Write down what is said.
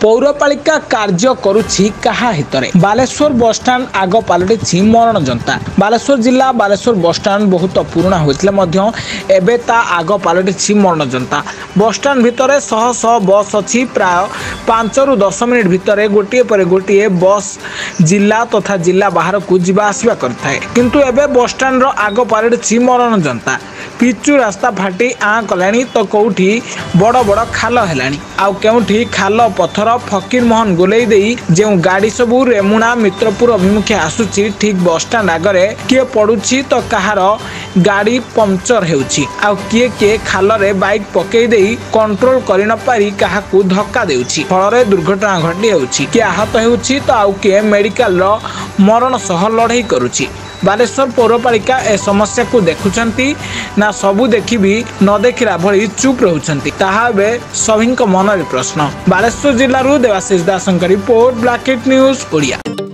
पौरपालिका कार्य करुछि कहा हितरे। बालेश्वर बसस्टाण्ड आग पलटि मरण जनता। बालेश्वर जिला बालेश्वर बसस्टाण्ड बहुत पुराना होइतले मध्य एबे ता आग पलटि मरण जनता। बसस्टाण्ड भितर शह शह बस अछि। प्राय 5 ରୁ 10 मिनिट भितर गोटे पर गोटे बस जिला तथा जिला बाहर को जीवा आसवा करथाय, किंतु एबे बसस्टाण्ड रो आग पलटि मरण जनता। पिचु रास्ता फाटी आँ कलानी तो कौटी बड़ बड़ खाल हेलानी, आउ केउठी खाल पथर फकीर मोहन गोलेई देई जे गाड़ी सबू रेमुणा मित्रपुर अभिमुखे आसुची ठीक बसस्टाण्ड आगरे किए पड़ुछि तो कहार गाड़ी पंक्चर हेउछि, आउ किए किए खाल रे बाइक पकेई देई कंट्रोल करि न पारी काहाकू धक्का देउछि। फल दुर्घटना घटी हेउछि, किए आहत हेउछि तो आउ किए मेडिकल रो मरण सह लड़ाई करुछि। बालेश्वर पौरपालिका ए समस्या को देखुचंती ना सबू देखी भी न देखिला भली चुप रहउचंती, ताहा बे सभिंक मनरे प्रश्न। बालेश्वर जिल्ला रु देवाशीष दासंक रिपोर्ट, ब्लैकेट न्यूज ओडिया।